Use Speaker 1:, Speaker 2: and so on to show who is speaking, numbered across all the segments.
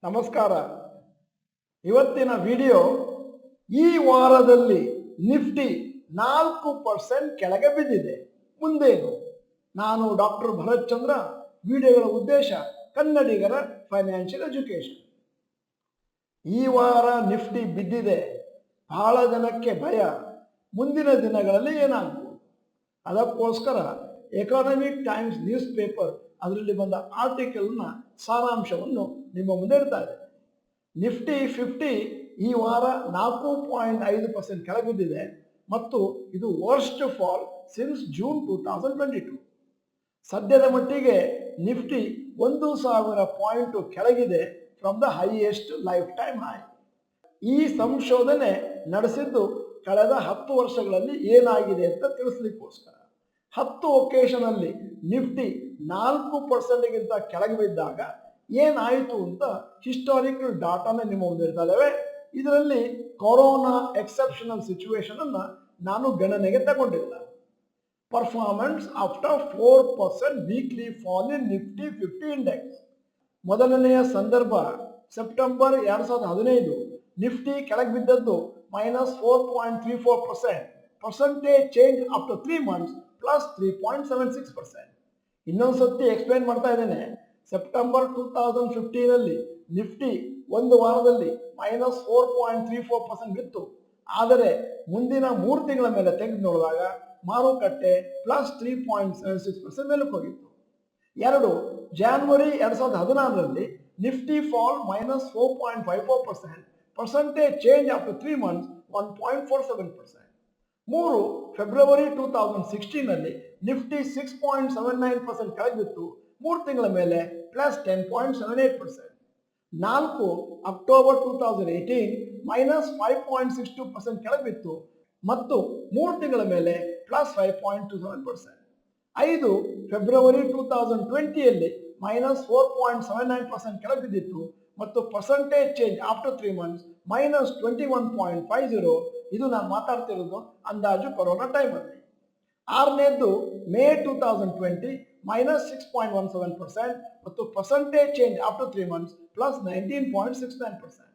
Speaker 1: ನಮಸ್ಕಾರ. ಇವತ್ತಿನ ವಿಡಿಯೋ ಈ ವಾರದಲ್ಲಿ ನಿಫ್ಟಿ 4% ಕೆಳಗೆ ಬಿದ್ದಿದೆ. ಮುಂದೇನು? ನಾನು ಡಾಕ್ಟರ್ ಭರತ್ ಚಂದ್ರ. ವಿಡಿಯೋಗಳ ಉದ್ದೇಶ ಕನ್ನಡಿಗರ ಫೈನಾನ್ಷಿಯಲ್ ಎಜುಕೇಶನ್. ಈ ವಾರ ನಿಫ್ಟಿ ಬಿದ್ದಿದೆ. ಬಹಳ ಜನಕ್ಕೆ ಭಯ, ಮುಂದಿನ ದಿನಗಳಲ್ಲಿ ಏನಾಗ್ಬೋದು. ಅದಕ್ಕೋಸ್ಕರ ಎಕನಾಮಿಕ್ ಟೈಮ್ಸ್ ನ್ಯೂಸ್ ಪೇಪರ್ ಅದರಲ್ಲಿ ಬಂದ ಆರ್ಟಿಕಲ್ನ ಸಾರಾಂಶವನ್ನು ನಿಮ್ಮ ಮುಂದೆ ಇಡ್ತಾ ಇದೆ. ನಿಫ್ಟಿ 50 ಈ ವಾರ 4.5% ಕೆಳಬಿದ್ದಿದೆ ಮತ್ತು ಇದು ವರ್ಸ್ಟ್ ಫಾಲ್ ಸಿನ್ಸ್ ಜೂನ್ 2022. ಸದ್ಯದ ಮಟ್ಟಿಗೆ ನಿಫ್ಟಿ 1000 ಪಾಯಿಂಟ್ ಕೆಳಗಿದೆ from the highest lifetime high. ಈ ಸಂಶೋಧನೆ ನಡೆಸಿದ್ದು ಕಳೆದ 10 ವರ್ಷಗಳಲ್ಲಿ ಏನಾಗಿದೆ ಅಂತ ತಿಳಿಸ್ಲಿಕ್ಕೋಸ್ಕರ. 10 ಒಕೇಶನ್ ಅಲ್ಲಿ ನಿಫ್ಟಿ 4%ಗಿಂತ ಕೆಳಗೆ ಬಿದ್ದಾಗ ಏನಾಯಿತು ಅಂತ ಹಿಸ್ಟಾರಿಕಲ್ ಡಾಟಾನ ನಿಮ್ಮ ಮುಂದೆ ಇರ್ತಾ ಇದ್ದಾವೆ. ಇದರಲ್ಲಿ ಕೊರೋನಾ ಎಕ್ಸೆಪ್ಷನಲ್ ಸಿಚುವೇಶನ್ ಅನ್ನ ನಾನು ಗಣನೆಗೆ ತಗೊಂಡಿಲ್ಲ. Performance after 4% weekly fall in Nifty 50 index. ಮೊದಲನೆಯ ಸಂದರ್ಭ ಸೆಪ್ಟೆಂಬರ್ 2015. ನಿಫ್ಟಿ ಕೆಳಗೆ ಬಿದ್ದದ್ದು -4.34%. Percentage change after 3 months +3.76%. ಇನ್ನೊಂದ್ಸತಿ ಎಕ್ಸ್ಪ್ಲೈನ್ ಮಾಡ್ತಾ ಇದ್ದೇನೆ. ಸೆಪ್ಟೆಂಬರ್ 2015 ಅಲ್ಲಿ ನಿಫ್ಟಿ ಒಂದು ವಾರದಲ್ಲಿ -4.34% ಬಿತ್ತು. ಆದರೆ ಮುಂದಿನ 3 ತಿಂಗಳ ಮೇಲೆ ತೆಗೆದು ನೋಡಿದಾಗ ಮಾರುಕಟ್ಟೆ +3.76% ಮೇಲಕ್ಕೆ ಹೋಗಿತ್ತು. 2 ಜಾನ್ವರಿ 2016ರಲ್ಲಿ Nifty fall -4.54%. Percentage change after 3 months 1.47%. 3 February 2016 ಅಲ್ಲಿ ನಿಫ್ಟಿ 6.79% ಕೆಳಗೆ ಬಿತ್ತು. 3 ತಿಂಗಳ ಮೇಲೆ +10.78%. 4 ಅಕ್ಟೋಬರ್ 2018 -5.62% ಕೆಳಗೆ ಬಿತ್ತು ಮತ್ತು 3 ತಿಂಗಳ ಮೇಲೆ +5.27%. 5 ಫೆಬ್ರವರಿ 2020ಯಲ್ಲಿ -4.79% ಕೆಳಗೆ ಬಿದ್ದಿತ್ತು ಮತ್ತು ಪರ್ಸೆಂಟೇಜ್ ಚೇಂಜ್ ಆಫ್ಟರ್ 3 months -21.50. ಇದು ನಾನು ಮಾತಾಡ್ತಿರೋದು ಅಂದಾಜು ಕೊರೋನಾ ಟೈಮಲ್ಲಿ. 6ನೇದ್ದು ಮೇ 2020 -6.17% ಮತ್ತು ಪರ್ಸೆಂಟೇಜ್ ಚೇಂಜ್ ಆಫ್ಟರ್ 3 months +19.69%.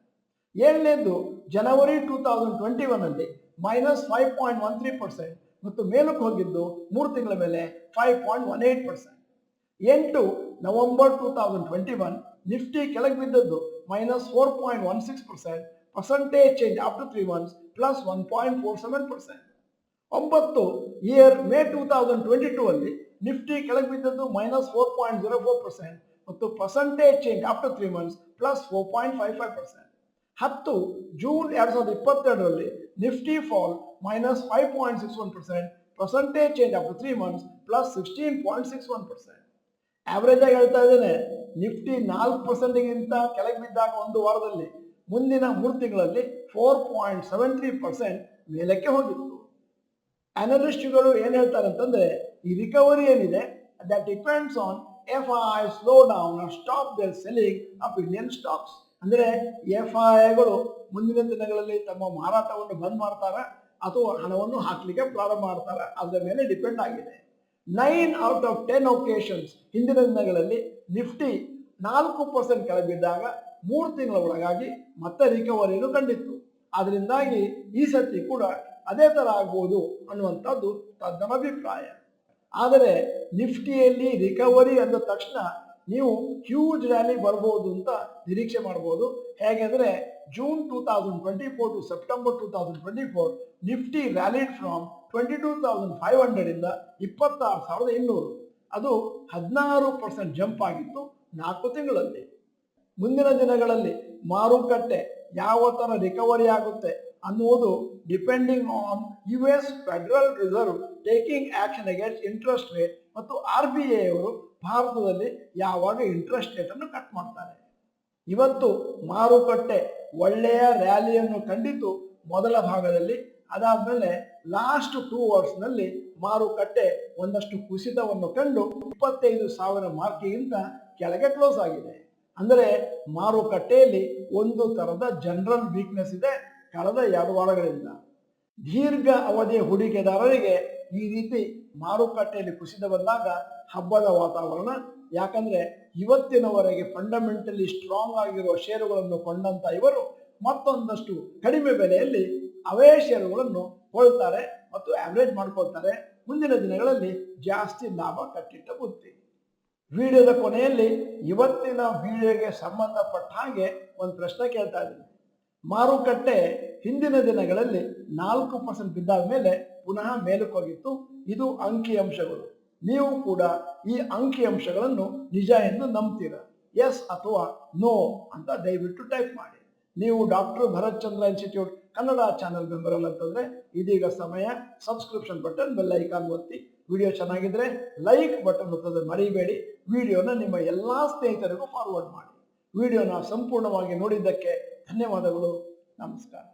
Speaker 1: 7ನೇದ್ದು ಜನವರಿ 2021 ಅಲ್ಲಿ -5.13% ಮತ್ತು ಮೇಲಕ್ಕೆ ಹೋಗಿದ್ದು 3 ತಿಂಗಳ ಮೇಲೆ 5.18%. 8 ನವೆಂಬರ್ 2021 ನಿಫ್ಟಿ ಕೆಳಗೆ ಬಿದ್ದದ್ದು -4.16%. Percentage change after 3 months +1.47%. 9 year May 2022 ಅಲ್ಲಿ ನಿಫ್ಟಿ ಕೆಳಗೆ ಬಿದ್ದದ್ದು -4.04% ಮತ್ತು percentage change after 3 months +4.55%. 10 June 2022ರಲ್ಲಿ Nifty fall -5.61%. Percentage change after 3 months +16.61%. Average ಆಗಿ ಹೇಳ್ತಾ ಇದ್ದೇನೆ, ನಿಫ್ಟಿ 4%ಗಿಂತ ಕೆಳಗೆ ಬಿದ್ದಾಗ ಒಂದು ವಾರದಲ್ಲಿ ಮುಂದಿನ 3 ತಿಂಗಳಲ್ಲಿ 4.73% ಮೇಲಕ್ಕೆ ಹೋಗಿತ್ತು. ಅನಲಿಸ್ಟ್ಗಳು ಏನ್ ಹೇಳ್ತಾರೆ ಅಂತಂದ್ರೆ, ಈ ರಿಕವರಿ ಏನಿದೆ that depends on FI slow down or stop their selling of Indian stocks. ಅಂದ್ರೆ FIಗಳು ಮುಂದಿನ ದಿನಗಳಲ್ಲಿ ತಮ್ಮ ಮಾರಾಟವನ್ನು ಬಂದ್ ಮಾಡ್ತಾರ ಅಥವಾ ಹಣವನ್ನು ಹಾಕ್ಲಿಕ್ಕೆ ಪ್ರಾರಂಭ ಮಾಡ್ತಾರ, ಅದರ ಮೇಲೆ ಡಿಪೆಂಡ್ ಆಗಿದೆ. 9 ಔಟ್ ಆಫ್ 10 ಒಕೇಶನ್ಸ್ ಹಿಂದಿನ ದಿನಗಳಲ್ಲಿ ನಿಫ್ಟಿ 4% ಕೆಳಗೆ ಬಿದ್ದಾಗ 3 ತಿಂಗಳ ಒಳಗಾಗಿ ಮತ್ತೆ ರಿಕವರಿಯನ್ನು ಕಂಡಿತ್ತು. ಅದರಿಂದಾಗಿ ಈ ಸತಿ ಕೂಡ ಅದೇ ತರ ಆಗ್ಬೋದು ಅನ್ನುವಂಥದ್ದು ತಜ್ಞರ ಅಭಿಪ್ರಾಯ. ಆದರೆ ನಿಫ್ಟಿಯಲ್ಲಿ ರಿಕವರಿ ಅಂದ ತಕ್ಷಣ ನೀವು ಹ್ಯೂಜ್ ರ್ಯಾಲಿ ಬರ್ಬೋದು ಅಂತ ನಿರೀಕ್ಷೆ ಮಾಡ್ಬೋದು. ಹೇಗೆಂದ್ರೆ June 2024 to September 2024 Nifty rallied from 22,500 ಇಂದ 26,200. ಅದು 16% ಜಂಪ್ ಆಗಿತ್ತು 4 ತಿಂಗಳಲ್ಲಿ. ಮುಂದಿನ ದಿನಗಳಲ್ಲಿ ಮಾರುಕಟ್ಟೆ ಯಾವ ತರ ರಿಕವರಿ ಆಗುತ್ತೆ ಅನ್ನುವುದು depending on US federal reserve taking action against interest rate ಮತ್ತು RBI ಅವರು ಭಾರತದಲ್ಲಿ ಯಾವಾಗ ಇಂಟ್ರೆಸ್ಟ್ ರೇಟ್ ಅನ್ನು ಕಟ್ ಮಾಡ್ತಾರೆ. ಇವತ್ತು ಮಾರುಕಟ್ಟೆ ಒಳ್ಳೆಯ ರ್ಯಾಲಿಯನ್ನು ಕಂಡಿತು ಮೊದಲ ಭಾಗದಲ್ಲಿ. ಅದಾದ್ಮೇಲೆ ಲಾಸ್ಟ್ 2 hours ನಲ್ಲಿ ಮಾರುಕಟ್ಟೆ ಒಂದಷ್ಟು ಕುಸಿತವನ್ನು ಕಂಡು 25,000 ಮಾರ್ಕಿಗಿಂತ ಕೆಳಗೆ ಕ್ಲೋಸ್ ಆಗಿದೆ. ಅಂದರೆ ಮಾರುಕಟ್ಟೆಯಲ್ಲಿ ಒಂದು ತರದ ಜನರಲ್ ವೀಕ್ನೆಸ್ ಇದೆ ಕಳೆದ 2 ವಾರಗಳಿಂದ. ದೀರ್ಘ ಅವಧಿಯ ಹೂಡಿಕೆದಾರರಿಗೆ ಈ ರೀತಿ ಮಾರುಕಟ್ಟೆಯಲ್ಲಿ ಕುಸಿತ ಬಂದಾಗ ಹಬ್ಬದ ವಾತಾವರಣ ಯಾಕಂದ್ರೆ ಇವತ್ತಿನವರೆಗೆ ಫಂಡಮೆಂಟಲಿ ಸ್ಟ್ರಾಂಗ್ ಆಗಿರುವ ಷೇರುಗಳನ್ನು ಕೊಂಡಂತ ಇವರು ಮತ್ತೊಂದಷ್ಟು ಕಡಿಮೆ ಬೆಲೆಯಲ್ಲಿ ಅವೇ ಷೇರುಗಳನ್ನು ಕೊಳ್ತಾರೆ ಮತ್ತು ಆವರೇಜ್ ಮಾಡ್ಕೊಳ್ತಾರೆ. ಮುಂದಿನ ದಿನಗಳಲ್ಲಿ ಜಾಸ್ತಿ ಲಾಭ ಕಟ್ಟಿಟ್ಟ ಬುತ್ತಿ. ವಿಡಿಯೋದ ಕೊನೆಯಲ್ಲಿ ಇವತ್ತಿನ ವಿಡಿಯೋಗೆ ಸಂಬಂಧಪಟ್ಟ ಹಾಗೆ ಒಂದು ಪ್ರಶ್ನೆ ಕೇಳ್ತಾ ಇದ್ದೀನಿ. ಮಾರುಕಟ್ಟೆ ಹಿಂದಿನ ದಿನಗಳಲ್ಲಿ 4% ಬಿದ್ದಾದ ಮೇಲೆ ಪುನಃ ಮೇಲಕ್ಕೆ ಹೋಗಿತ್ತು. ಇದು ಅಂಕಿಅಂಶಗಳು. ನೀವು ಕೂಡ ಈ ಅಂಕಿಅಂಶಗಳನ್ನು ನಿಜ ಎಂದು ನಂಬ್ತೀರಾ? ಎಸ್ ಅಥವಾ ನೋ ಅಂತ ದಯವಿಟ್ಟು ಟೈಪ್ ಮಾಡಿ. ನೀವು ಡಾಕ್ಟರ್ ಭರತ್ ಚಂದ್ರ ಇನ್ಸ್ಟಿಟ್ಯೂಟ್ ಕನ್ನಡ ಚಾನೆಲ್ ಮೆಂಬರ್ ಅಲ್ಲ ಅಂತಂದ್ರೆ ಇದೀಗ ಸಮಯ. ಸಬ್ಸ್ಕ್ರಿಪ್ಷನ್ ಬಟನ್, ಬೆಲ್ ಐಕಾನ್ ಒತ್ತಿ. ವಿಡಿಯೋ ಚೆನ್ನಾಗಿದ್ರೆ ಲೈಕ್ ಬಟನ್ ಒತ್ತೋದನ್ನು ಮರಿಬೇಡಿ. ವಿಡಿಯೋನ ನಿಮ್ಮ ಎಲ್ಲಾ ಸ್ನೇಹಿತರಿಗೂ ಫಾರ್ವರ್ಡ್ ಮಾಡಿ. ವಿಡಿಯೋನ ಸಂಪೂರ್ಣವಾಗಿ ನೋಡಿದ್ದಕ್ಕೆ ಧನ್ಯವಾದಗಳು. ನಮಸ್ಕಾರ.